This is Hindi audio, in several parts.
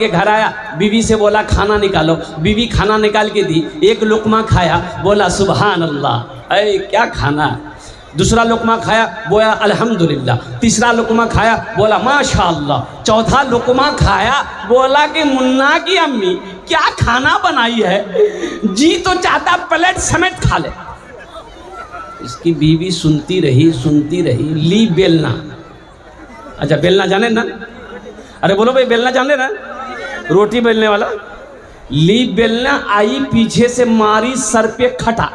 के घर आया, बीवी से बोला खाना निकालो। बीवी खाना निकाल के दी, एक लुकमा खाया, बोला सुभान अल्लाह, अरे क्या खाना। दूसरा लुकमा खाया, बोला अल्हम्दुलिल्लाह। तीसरा लुकमा खाया, बोला माशा अल्लाह। चौथा लुकमा खाया, बोला कि मुन्ना की अम्मी क्या खाना बनाई है, जी तो चाहता प्लेट समेत खा ले। इसकी बीवी सुनती रही, ली बेलना। अच्छा बेलना जाने ना, अरे बोलो भाई बेलना जाने ना, रोटी बेलने वाला। ली बेलना आई, पीछे से मारी सर पे खटा।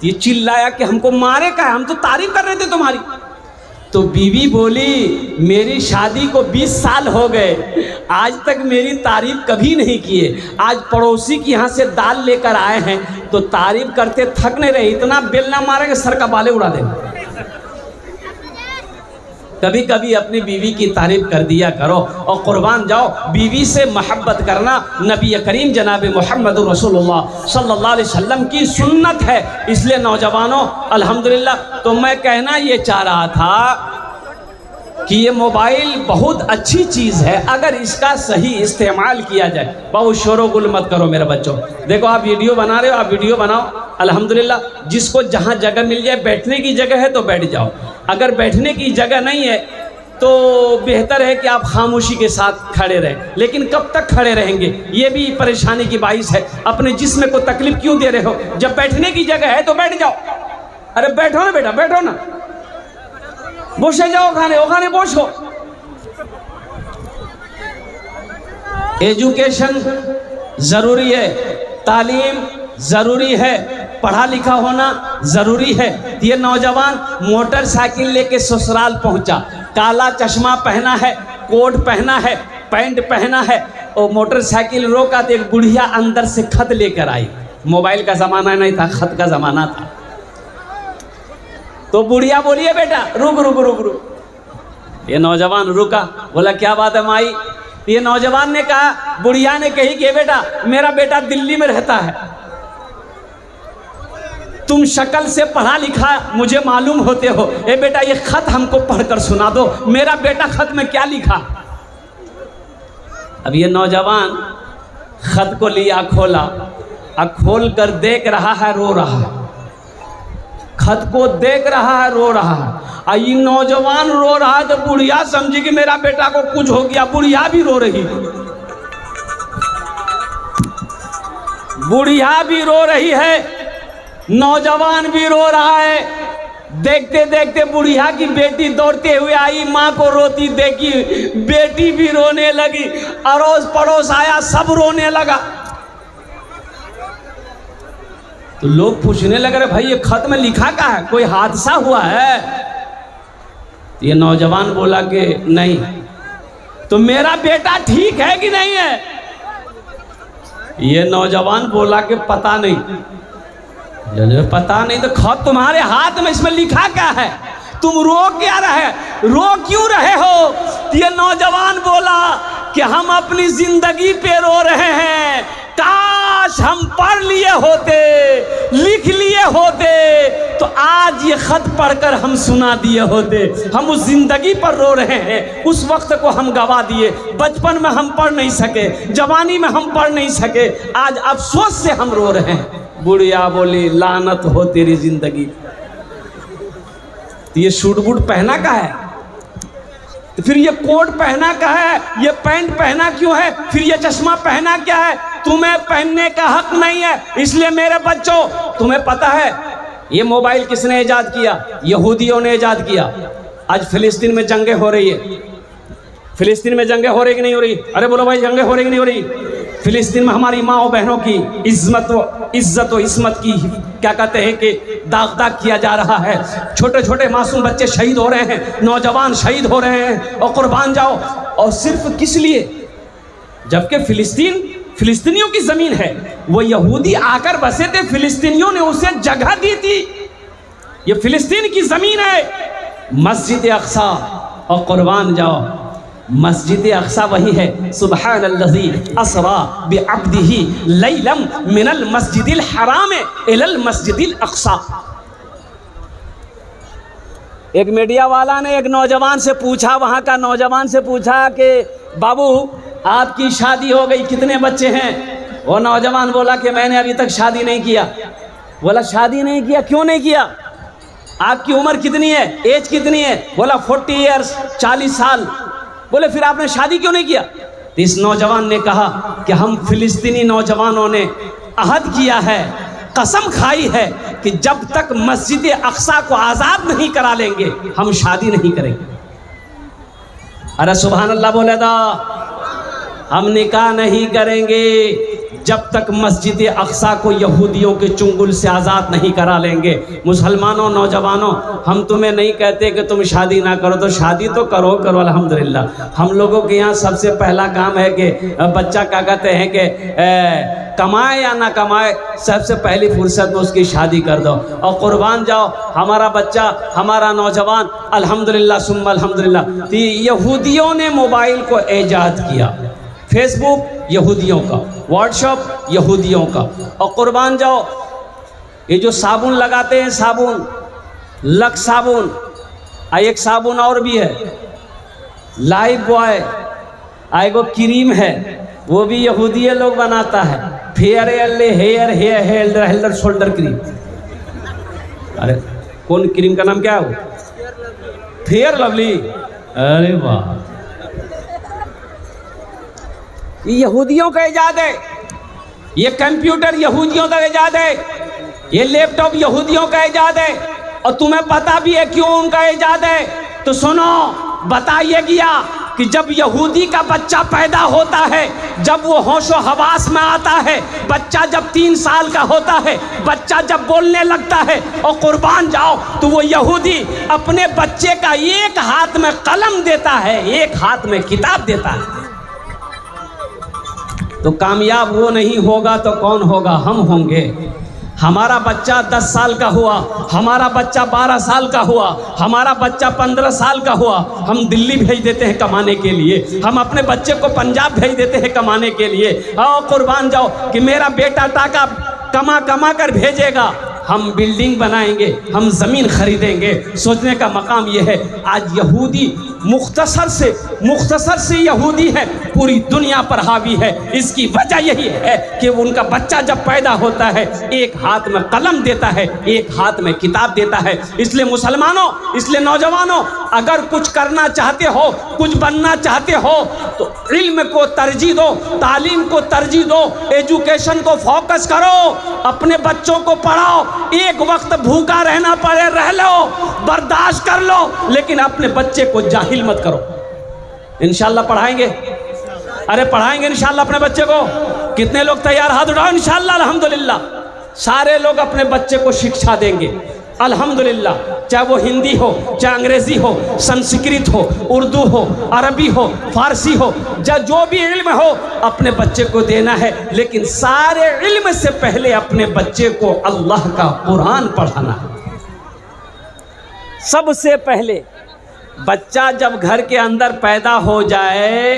ये चिल्लाया कि हमको मारे का है, हम तो तारीफ कर रहे थे तुम्हारी। तो बीवी बोली मेरी शादी को 20 साल हो गए, आज तक मेरी तारीफ कभी नहीं किए। आज पड़ोसी के यहाँ से दाल लेकर आए हैं तो तारीफ करते थक नहीं रहे, इतना बेलना मारेंगे सर का बाले उड़ा देंगे। कभी कभी अपनी बीवी की तारीफ कर दिया करो और कुर्बान जाओ, बीवी से मोहब्बत करना नबी करीम जनाब मोहम्मद रसूलुल्लाह सल्लल्लाहु अलैहि वसल्लम की सुन्नत है। इसलिए नौजवानों अल्हम्दुलिल्लाह, तो मैं कहना ये चाह रहा था कि ये मोबाइल बहुत अच्छी चीज़ है अगर इसका सही इस्तेमाल किया जाए। बहुत शोर गुल मत करो मेरे बच्चों। देखो आप वीडियो बना रहे हो, आप वीडियो बनाओ अल्हम्दुलिल्लाह। जिसको जहाँ जगह मिल जाए, बैठने की जगह है तो बैठ जाओ, अगर बैठने की जगह नहीं है तो बेहतर है कि आप खामोशी के साथ खड़े रहें। लेकिन कब तक खड़े रहेंगे, ये भी परेशानी की बाइस है। अपने जिस्म को तकलीफ क्यों दे रहे हो, जब बैठने की जगह है तो बैठ जाओ। अरे बैठो ना बेटा, बैठो ना, बसे जाओ, ओखाने बसो। एजुकेशन ज़रूरी है, तालीम ज़रूरी है, पढ़ा लिखा होना ज़रूरी है। ये नौजवान मोटरसाइकिल लेके ससुराल पहुंचा, काला चश्मा पहना है, कोट पहना है, पैंट पहना है, और मोटरसाइकिल रोका तो एक बुढ़िया अंदर से खत लेकर आई। मोबाइल का ज़माना नहीं था, खत का ज़माना था। तो बुढ़िया बोलिए बेटा रुक रुक रुक रुक। ये नौजवान रुका, बोला क्या बात है माई। ये नौजवान ने कहा, बुढ़िया ने कही कि बेटा मेरा बेटा दिल्ली में रहता है, तुम शक्ल से पढ़ा लिखा मुझे मालूम होते हो, ए बेटा ये खत हमको पढ़कर सुना दो, मेरा बेटा खत में क्या लिखा। अब ये नौजवान खत को लिया, खोला, खोल कर देख रहा है, रो रहा है। खत को देख रहा है, रो रहा है। ये नौजवान रो रहा है तो बुढ़िया समझी कि मेरा बेटा को कुछ हो गया, बुढ़िया भी रो रही, बुढ़िया भी रो रही है, नौजवान भी रो रहा है। देखते देखते बुढ़िया की बेटी दौड़ते हुए आई, माँ को रोती देखी, बेटी भी रोने लगी, अड़ोस पड़ोस आया, सब रोने लगा। तो लोग पूछने लगे रहे भाई ये खत में लिखा क्या है, कोई हादसा हुआ है। ये नौजवान बोला कि नहीं। तो मेरा बेटा ठीक है कि नहीं है। ये नौजवान बोला कि पता नहीं। पता नहीं तो खत तुम्हारे हाथ में, इसमें लिखा क्या है, तुम रो क्या रहे, रो क्यों रहे हो। ये नौजवान बोला कि हम अपनी जिंदगी पे रो रहे हैं, काश हम पढ़ लिए होते, लिख लिए होते तो आज ये खत पढ़कर हम सुना दिए होते। हम उस जिंदगी पर रो रहे हैं, उस वक्त को हम गवा दिए। बचपन में हम पढ़ नहीं सके, जवानी में हम पढ़ नहीं सके, आज अफसोस से हम रो रहे हैं। बुढ़िया बोली लानत हो तेरी जिंदगी। तो ये सूट बूट पहना का है, तो फिर ये कोट पहना का है, ये पैंट पहना क्यों है, फिर ये चश्मा पहना क्या है। तुम्हें पहनने का हक नहीं है। इसलिए मेरे बच्चों, तुम्हें पता है ये मोबाइल किसने इजाद किया, यहूदियों ने इजाद किया। आज फिलिस्तीन में जंगें हो रही है, फिलिस्तीन में जंगें हो रही कि नहीं हो रही, अरे बोलो भाई जंगें हो रही कि नहीं हो रही। फिलिस्तीन में हमारी माँ और बहनों की इज्जत और इस्मत की क्या कहते हैं कि दाग किया जा रहा है। छोटे छोटे मासूम बच्चे शहीद हो रहे हैं, नौजवान शहीद हो रहे हैं, और कुर्बान जाओ। और सिर्फ किस लिए, जबकि फिलिस्तीनियों की जमीन है, वो यहूदी आकर बसे थे, फिलिस्तीनियों ने उसे जगह दी थी। ये फिलिस्तीन की जमीन है, मस्जिद अक्सा। और कुर्बान जाओ, मस्जिद अक्सा वही है, सुब्हानल्लज़ी असरा बिअब्दिही लैलम मिनल मस्जिदिल हराम इलल मस्जिदिल अक्सा। एक मीडिया वाला ने एक नौजवान से पूछा, वहाँ का नौजवान से पूछा कि बाबू आपकी शादी हो गई, कितने बच्चे हैं? वो नौजवान बोला कि मैंने अभी तक शादी नहीं किया। बोला शादी नहीं किया, क्यों नहीं किया? आपकी उम्र कितनी है, एज कितनी है? बोला 40 ईयर्स, 40 साल। बोले फिर आपने शादी क्यों नहीं किया? तो इस नौजवान ने कहा कि हम फिलिस्तीनी नौजवानों ने अहद किया है, कसम खाई है कि जब तक मस्जिद अक्सा को आज़ाद नहीं करा लेंगे हम शादी नहीं करेंगे। अरे सुभान अल्लाह बोले तो हम निकाह नहीं करेंगे जब तक मस्जिद अक्सा को यहूदियों के चुंगल से आज़ाद नहीं करा लेंगे। मुसलमानों, नौजवानों, हम तुम्हें नहीं कहते कि तुम शादी ना करो, तो शादी तो करो करो अल्हम्दुलिल्लाह। हम लोगों के यहाँ सबसे पहला काम है कि बच्चा क्या कहते हैं कि कमाए या ना कमाए, सबसे पहली फुर्सत में उसकी शादी कर दो और कुर्बान जाओ। हमारा बच्चा, हमारा नौजवान अल्हम्दुलिल्लाह सुम्मा अल्हम्दुलिल्लाह। यहूदियों ने मोबाइल को ईजाद किया, फेसबुक यहूदियों का, व्हाट्सएप यहूदियों का, और कुर्बान जाओ ये जो साबुन लगाते हैं, साबुन लक्स साबुन, एक साबुन और भी है लाइफ बॉय, एगो क्रीम है वो भी यहूदी लोग बनाता है, फेयर हेयर हेयर हेल्डर हेल्डर शोल्डर क्रीम। अरे कौन क्रीम का नाम क्या है वो? Fair Lovely. अरे वाह, ये यहूदियों का इजाद है, ये कंप्यूटर यहूदियों का इजाद है, ये लैपटॉप यहूदियों का इजाद है। और तुम्हें पता भी है क्यों उनका इजाद है? तो सुनो, बताइए गया कि जब यहूदी का बच्चा पैदा होता है, जब वो होशो हवास में आता है, बच्चा जब 3 साल का होता है, बच्चा जब बोलने लगता है, और कुर्बान जाओ तो वो यहूदी अपने बच्चे का एक हाथ में कलम देता है, एक हाथ में किताब देता है। तो कामयाब वो नहीं होगा तो कौन होगा? हम होंगे। हमारा बच्चा 10 साल का हुआ, हमारा बच्चा 12 साल का हुआ, हमारा बच्चा 15 साल का हुआ, हम दिल्ली भेज देते हैं कमाने के लिए, हम अपने बच्चे को पंजाब भेज देते हैं कमाने के लिए। आओ कुर्बान जाओ कि मेरा बेटा टाका कमा कमा कर भेजेगा, हम बिल्डिंग बनाएंगे, हम ज़मीन खरीदेंगे। सोचने का मकाम यह है, आज यहूदी मुख्तसर से यहूदी है, पूरी दुनिया पर हावी है। इसकी वजह यही है कि उनका बच्चा जब पैदा होता है, एक हाथ में कलम देता है, एक हाथ में किताब देता है। इसलिए मुसलमानों, इसलिए नौजवानों, अगर कुछ करना चाहते हो, कुछ बनना चाहते हो, तो इल्म को तरजीह दो, तालीम को तरजीह दो, एजुकेशन को फोकस करो, अपने बच्चों को पढ़ाओ। एक वक्त भूखा रहना पड़े रह लो, बर्दाश्त कर लो, लेकिन अपने बच्चे को जाहिल मत करो। इंशाल्लाह पढ़ाएंगे, अरे पढ़ाएंगे इंशाल्लाह अपने बच्चे को। कितने लोग तैयार? हाथ उठाओ। इंशाल्लाह अल्हम्दुलिल्लाह सारे लोग अपने बच्चे को शिक्षा देंगे अल्हम्दुलिल्लाह, चाहे वो हिंदी हो, चाहे अंग्रेजी हो, संस्कृत हो, उर्दू हो, अरबी हो, फारसी हो, जो भी इल्म हो अपने बच्चे को देना है। लेकिन सारे इल्म से पहले अपने बच्चे को अल्लाह का कुरान पढ़ाना है। सबसे पहले बच्चा जब घर के अंदर पैदा हो जाए,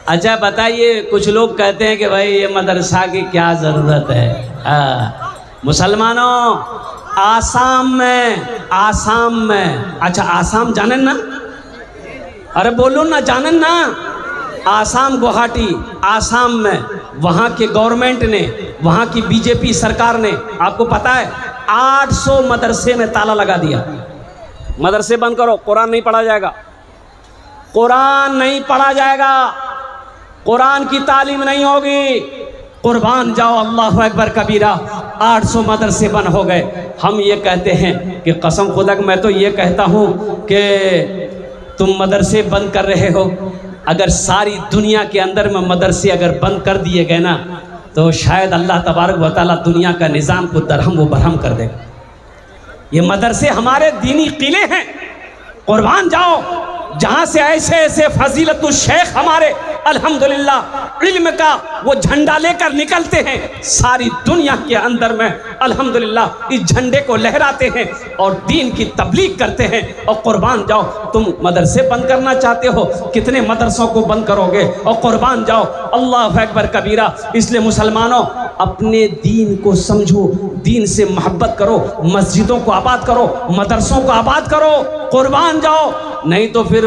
अच्छा बताइए, कुछ लोग कहते हैं कि भाई ये मदरसा की क्या ज़रूरत है? मुसलमानों, आसाम में, अच्छा आसाम जानन ना? अरे बोलो ना, जानन ना? आसाम, गुवाहाटी, आसाम में वहाँ के गवर्नमेंट ने, वहाँ की बीजेपी सरकार ने, आपको पता है 800 मदरसे में ताला लगा दिया। मदरसे बंद करो, कुरान नहीं पढ़ा जाएगा, कुरान नहीं पढ़ा जाएगा, कुरान की तालीम नहीं होगी। कुर्बान जाओ, अल्लाह अकबर कबीरा। 800 मदरसे बंद हो गए। हम ये कहते हैं कि कसम खुदा, मैं तो ये कहता हूँ कि तुम मदरसे बंद कर रहे हो, अगर सारी दुनिया के अंदर में मदरसे अगर बंद कर दिए गए ना, तो शायद अल्लाह तबारक व तआला दुनिया का निज़ाम को दरहम व बरहम कर देगा। ये मदरसे हमारे दीनी किले हैं। कुर्बान जाओ, जहाँ से ऐसे ऐसे फजीलतुल शेख हमारे अल्हम्दुलिल्लाह इल्म का वो झंडा लेकर निकलते हैं, सारी दुनिया के अंदर में अल्हम्दुलिल्लाह इस झंडे को लहराते हैं और दीन की तबलीग करते हैं। और कुर्बान जाओ, तुम मदरसे बंद करना चाहते हो, कितने मदरसों को बंद करोगे? और कुर्बान जाओ, अल्लाह अकबर कबीरा। इसलिए मुसलमानों, अपने दीन को समझो, दीन से मोहब्बत करो, मस्जिदों को आबाद करो, मदरसों को आबाद करो, कुर्बान जाओ। नहीं तो फिर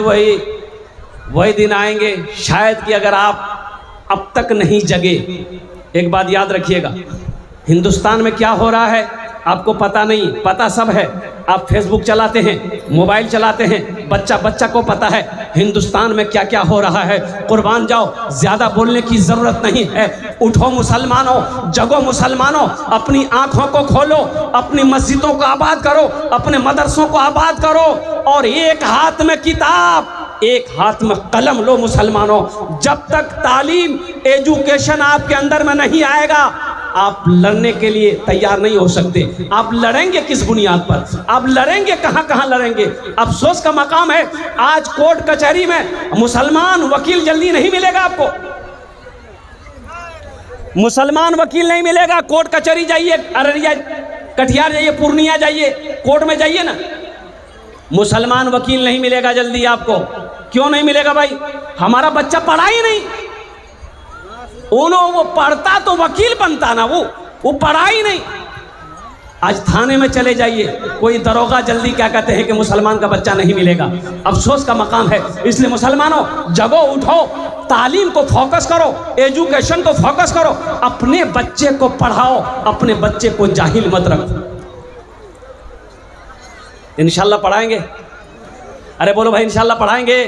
वही दिन आएंगे शायद कि अगर आप अब तक नहीं जगे। एक बात याद रखिएगा, हिंदुस्तान में क्या हो रहा है आपको पता नहीं, पता सब है। आप फेसबुक चलाते हैं, मोबाइल चलाते हैं, बच्चा को पता है हिंदुस्तान में क्या क्या हो रहा है। कुर्बान जाओ, ज़्यादा बोलने की ज़रूरत नहीं है। उठो मुसलमानों, जगो मुसलमानों, अपनी आँखों को खोलो, अपनी मस्जिदों को आबाद करो, अपने मदरसों को आबाद करो, और एक हाथ में किताब, एक हाथ में कलम लो मुसलमानों। जब तक तालीम, एजुकेशन आपके अंदर में नहीं आएगा, आप लड़ने के लिए तैयार नहीं हो सकते। आप लड़ेंगे किस बुनियाद पर? आप लड़ेंगे कहाँ लड़ेंगे? अफसोस का मकाम है, आज कोर्ट कचहरी में मुसलमान वकील जल्दी नहीं मिलेगा आपको। मुसलमान वकील नहीं मिलेगा। कोर्ट कचहरी जाइए, अररिया, कटिहार जाइए, पूर्णिया जाइए, कोर्ट में जाइए ना, मुसलमान वकील नहीं मिलेगा जल्दी आपको। क्यों नहीं मिलेगा भाई? हमारा बच्चा पढ़ा ही नहीं। वो पढ़ता तो वकील बनता ना, वो पढ़ा ही नहीं। आज थाने में चले जाइए, कोई दरोगा जल्दी क्या कहते हैं कि मुसलमान का बच्चा नहीं मिलेगा। अफसोस का मकाम है। इसलिए मुसलमानों, जगो, उठो, तालीम को फोकस करो, एजुकेशन को फोकस करो, अपने बच्चे को पढ़ाओ, अपने बच्चे को जाहिल मत रखो। इंशाल्लाह पढ़ाएंगे। अरे बोलो भाई, इंशाल्लाह पढ़ाएंगे।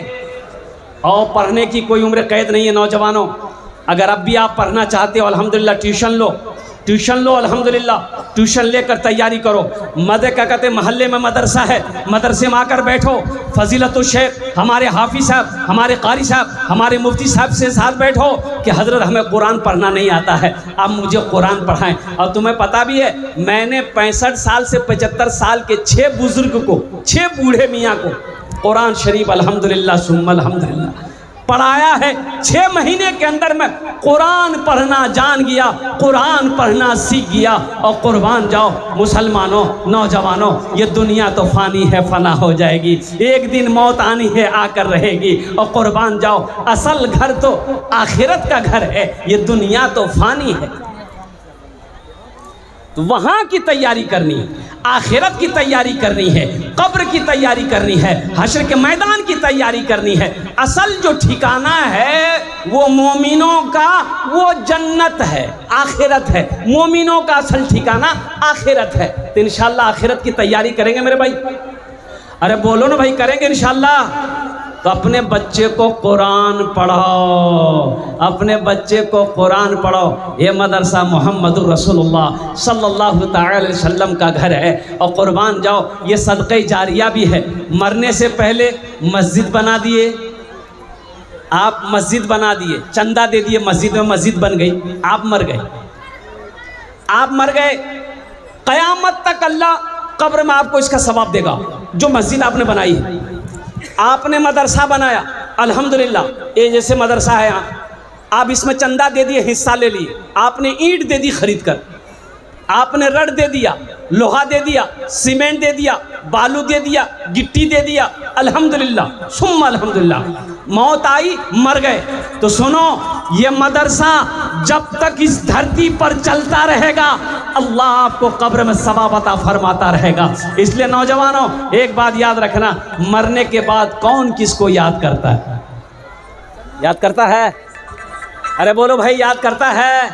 और पढ़ने की कोई उम्र कैद नहीं है नौजवानों। अगर अब भी आप पढ़ना चाहते हो, अल्हम्दुलिल्लाह ट्यूशन लो, अल्हम्दुलिल्लाह ट्यूशन लेकर तैयारी करो। क्या कहते हैं, मोहल्ले में मदरसा है, मदरसे में आकर बैठो, फजीलतुल शेख, हमारे हाफिज साहब, हमारे कारी साहब, हमारे मुफ्ती साहब से साथ बैठो कि हजरत हमें कुरान पढ़ना नहीं आता है, आप मुझे कुरान पढ़ाएं। और तुम्हें पता भी है, मैंने 65 साल से 75 साल के 6 बुजुर्ग को, 6 बूढ़े मियाँ को कुरान शरीफ अल्हम्दुलिल्लाह सुम्मा अल्हम्दुलिल्लाह पढ़ाया है। 6 महीने के अंदर में कुरान पढ़ना जान गया, कुरान पढ़ना सीख गया। और कुर्बान जाओ मुसलमानों, नौजवानों, ये दुनिया तो फानी है, फना हो जाएगी, एक दिन मौत आनी है, आकर रहेगी। और कुर्बान जाओ, असल घर तो आखिरत का घर है, ये दुनिया तो फानी है। तो वहाँ की तैयारी करनी है, आखिरत की तैयारी करनी है, कब्र की तैयारी करनी है, हश्र के मैदान की तैयारी करनी है। असल जो ठिकाना है वो मोमिनों का, वो जन्नत है, आखिरत है। मोमिनों का असल ठिकाना आखिरत है। तो इंशाल्लाह आखिरत की तैयारी करेंगे मेरे भाई। अरे बोलो ना भाई, करेंगे इंशाल्लाह। तो अपने बच्चे को कुरान पढ़ाओ, अपने बच्चे को कुरान पढ़ाओ। ये मदरसा मोहम्मदुर रसूलुल्लाह सल्लल्लाहु तआला अलैहि वसल्लम का घर है। और कुर्बान जाओ, ये सदक़े जारिया भी है। मरने से पहले मस्जिद बना दिए, आप मस्जिद बना दिए, चंदा दे दिए मस्जिद में, मस्जिद बन गई, आप मर गए, आप मर गए। क़यामत तक अल्लाह कब्र में आपको इसका सवाब देगा। जो मस्जिद आपने बनाई है, आपने मदरसा बनाया, अल्हम्दुलिल्लाह, ये जैसे मदरसा है यहाँ, आप इसमें चंदा दे दिए, हिस्सा ले लिए, आपने ईंट दे दी खरीद कर, आपने रड दे दिया, लोहा दे दिया, सीमेंट दे दिया, बालू दे दिया, गिट्टी दे दिया, अल्हम्दुलिल्लाह सुम्मा अल्हम्दुलिल्लाह। मौत आई, मर गए। तो सुनो, ये मदरसा जब तक इस धरती पर चलता रहेगा, अल्लाह आपको कब्र में सवाब अता फरमाता रहेगा। इसलिए नौजवानों, एक बात याद रखना, मरने के बाद कौन किसको याद करता है? याद करता है? अरे बोलो भाई, याद करता है?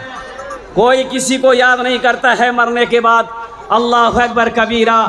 कोई किसी को याद नहीं करता है मरने के बाद। अल्लाह अकबर कबीरा।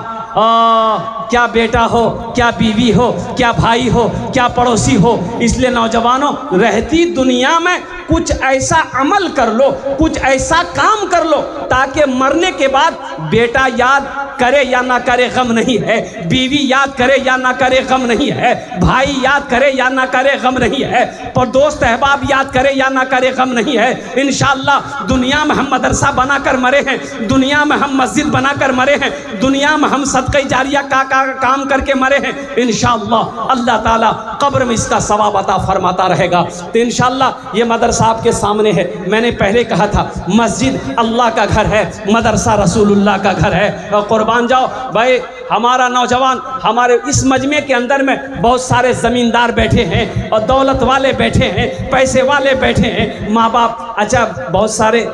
क्या बेटा हो, क्या बीवी हो, क्या भाई हो, क्या पड़ोसी हो। इसलिए नौजवानों, रहती दुनिया में कुछ ऐसा अमल कर लो, कुछ ऐसा काम कर लो, ताकि मरने के बाद बेटा याद करे या ना करे गम नहीं है, बीवी याद करे या ना करे गम नहीं है, भाई याद करे या ना करे गम नहीं है, पर दोस्त अहबाब याद करे या ना करे गम नहीं है। इंशाअल्लाह दुनिया में हम मदरसा बनाकर मरे हैं, दुनिया में हम मस्जिद बनाकर मरे हैं, दुनिया में हम सदक़े जारिया का का काम करके मरे हैं, इंशाअल्लाह अल्लाह ताला कब्र में इसका सवाब अता फरमाता रहेगा। तो इंशाअल्लाह ये मदरसा आपके सामने है। मैंने पहले कहा था मस्जिद अल्लाह का घर है, मदरसा रसूलुल्लाह का घर है। और कुर्बान जाओ भाई, हमारा नौजवान, हमारे इस मजमे के अंदर में बहुत सारे ज़मींदार बैठे हैं और दौलत वाले बैठे हैं, पैसे वाले बैठे हैं, माँ बाप, अच्छा बहुत सारे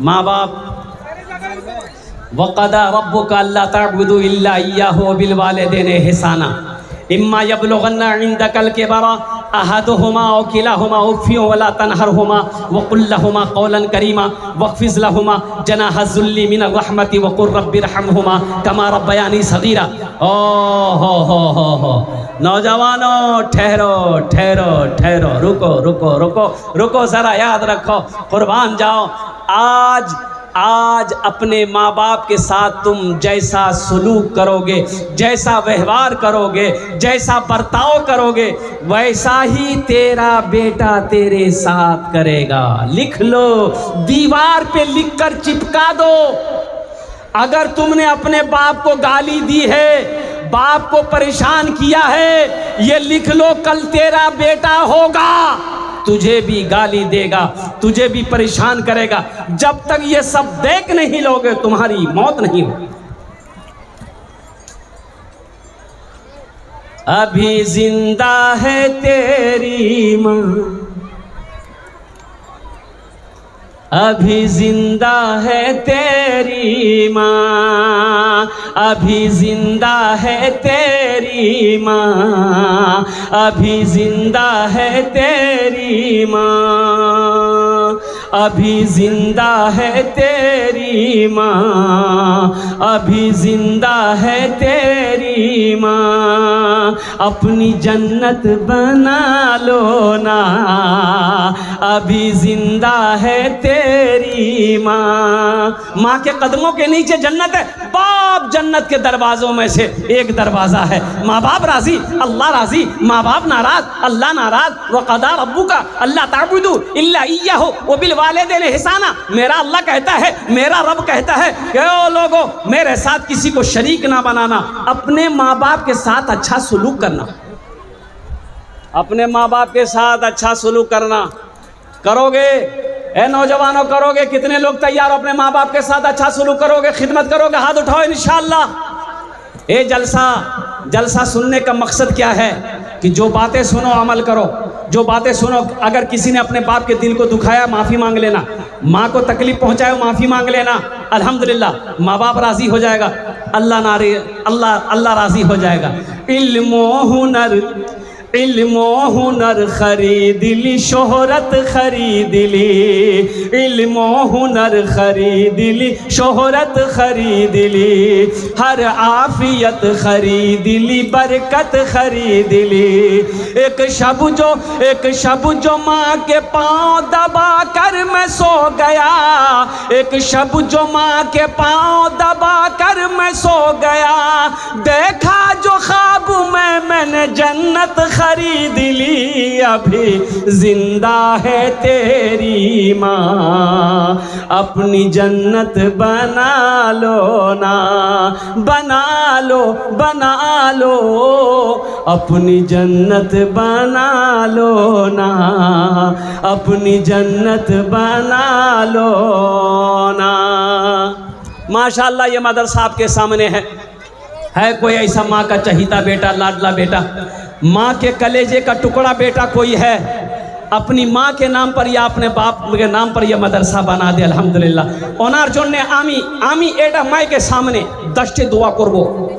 माँ बाप। वक़दा रब्बुका अल्ला तअबुदू इल्ला इय्याहु व बिल वालिदैनि इहसाना इम्मा यबलुगन्ना इंदकल किबरा अहदुहुमा औ किलाहुमा उफ़्फिन वला तनहरहुमा वक़ुल लहुमा क़ौलन करीमा वख़्फ़िज़ लहुमा जनाह ज़ुल्ली मिनर रहमति वक़ुल रब्बिरहमहुमा कमा रब्बयानी सग़ीरा। ओ हो नौजवानों, ठहरो ठहरो ठहरो, रुको रुको रुको रुको, ज़रा याद रखो, कुर्बान जाओ। आज अपने माँ बाप के साथ तुम जैसा सलूक करोगे, जैसा व्यवहार करोगे, जैसा बर्ताव करोगे, वैसा ही तेरा बेटा तेरे साथ करेगा। लिख लो, दीवार पे लिखकर चिपका दो। अगर तुमने अपने बाप को गाली दी है, बाप को परेशान किया है, ये लिख लो, कल तेरा बेटा होगा, तुझे भी गाली देगा, तुझे भी परेशान करेगा। जब तक ये सब देख नहीं लोगे तुम्हारी मौत नहीं होगी। अभी जिंदा है तेरी माँ, अभी जिंदा है तेरी माँ, अभी जिंदा है तेरी माँ, अभी जिंदा है तेरी माँ, अभी जिंदा है तेरी माँ, अभी जिंदा है तेरी माँ, अपनी जन्नत बना लो ना, अभी जिंदा है तेरी माँ। माँ के कदमों के नीचे जन्नत है, बाप जन्नत के दरवाजों में से एक दरवाजा है। माँ बाप राजी, अल्लाह राजी, माँ बाप नाराज, अल्लाह नाराज। वक़दा रब्बुका अल्ला ताबुदू इल्ला इय्याहु व बिल वालिदैनि इहसाना। मेरा अल्लाह कहता है, मेरा रब कहता है कि ओ लोगों, मेरे साथ किसी को शरीक ना बनाना। अपने माँ बाप के साथ अच्छा सलूक करना, अपने माँ बाप के साथ अच्छा सलूक करना। करोगे ए नौजवानों, करोगे? कितने लोग तैयार हो अपने माँ बाप के साथ अच्छा सलूक करोगे, खिदमत करोगे? हाथ उठाओ इंशाअल्लाह। ये जलसा सुनने का मकसद क्या है कि जो बातें सुनो अमल करो, जो बातें सुनो। अगर किसी ने अपने बाप के दिल को दुखाया, माफ़ी मांग लेना। माँ को तकलीफ पहुँचाए, माफ़ी मांग लेना। अल्हम्दुलिल्लाह माँ बाप राज़ी हो जाएगा, अल्लाह राज़ी हो जाएगा। इल्मो हुनर खरीद ली, शोहरत खरीद ली, इल्मो हुनर खरीद ली, शोहरत खरीद ली, हर आफियत खरीद ली, बरकत खरीद ली। एक शब जो माँ के पाँव दबा कर मैं सो गया, एक शब जो माँ के पाँव दबा कर मैं सो गया, देखा जो ख्वाब में मैंने जन्नत खरीद ली, अभी जिंदा है तेरी माँ, अपनी जन्नत बना लो ना, बना लो बना लो, अपनी जन्नत बना लो ना, अपनी जन्नत बना लो ना। माशाअल्लाह ये मदरसा आपके सामने है कोई ऐसा माँ का चहीता बेटा, लाडला बेटा, माँ के कलेजे का टुकड़ा बेटा कोई है, अपनी माँ के नाम पर या अपने बाप के नाम पर यह मदरसा बना दे। अल्हम्दुलिल्लाह ओनार जोन्ने आमी एटा माई के सामने 10टे दुआ करबो।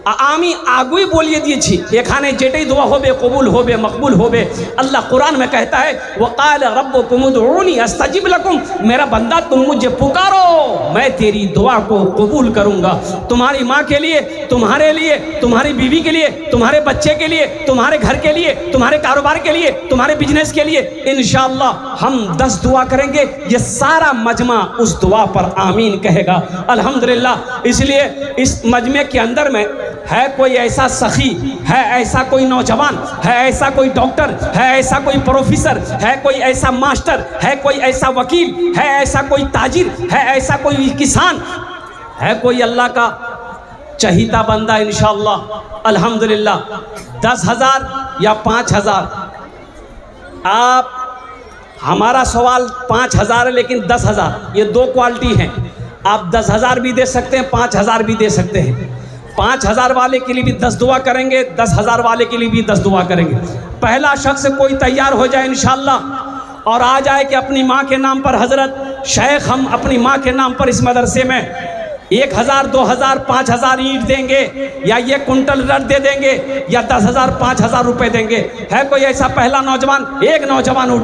आमी आगुई बोलिए दिएছি এখানে যেটাই দোয়া হবে কবুল হবে, মকবুল হবে। अल्लाह कुरान में कहता है वक़ाल रब्बुकुम उदऊनी अस्तजिब लकुम, मेरा बंदा तुम मुझे पुकारो, मैं तेरी दुआ को कबूल करूँगा। तुम्हारी माँ के लिए, तुम्हारे लिए, तुम्हारी बीवी के लिए, तुम्हारे बच्चे के लिए, तुम्हारे घर के लिए, तुम्हारे कारोबार के लिए, तुम्हारे बिजनेस के लिए इंशाअल्लाह हम 10 दुआ करेंगे। ये सारा मजमा उस दुआ पर आमीन कहेगा। अल्हम्दुलिल्लाह इसलिए इस मजमे के अंदर में है कोई ऐसा सखी, है ऐसा कोई नौजवान, है ऐसा कोई डॉक्टर, है ऐसा कोई प्रोफेसर, है कोई ऐसा मास्टर, है कोई ऐसा वकील, है ऐसा कोई ताजिर, है ऐसा कोई किसान, है कोई अल्लाह का चहीता बंदा इंशाअल्लाह अल्हम्दुलिल्लाह 10,000 या 5,000। आप, हमारा सवाल 5,000 है लेकिन 10,000, ये दो क्वालिटी हैं। आप 10,000 भी दे सकते हैं, 5,000 भी दे सकते हैं। 5,000 वाले के लिए भी 10 दुआ करेंगे, 10,000 वाले के लिए भी 10 दुआ करेंगे। पहला शख्स कोई तैयार हो जाए इंशाअल्लाह और आ जाए कि अपनी माँ के नाम पर हज़रत शेख हम अपनी माँ के नाम पर इस मदरसे में 1,000, 2,000, 5,000 ईंट देंगे या ये कुंटल रड दे देंगे या 10,000, 5,000 रुपए देंगे। है कोई ऐसा पहला नौजवान? एक नौजवान उठ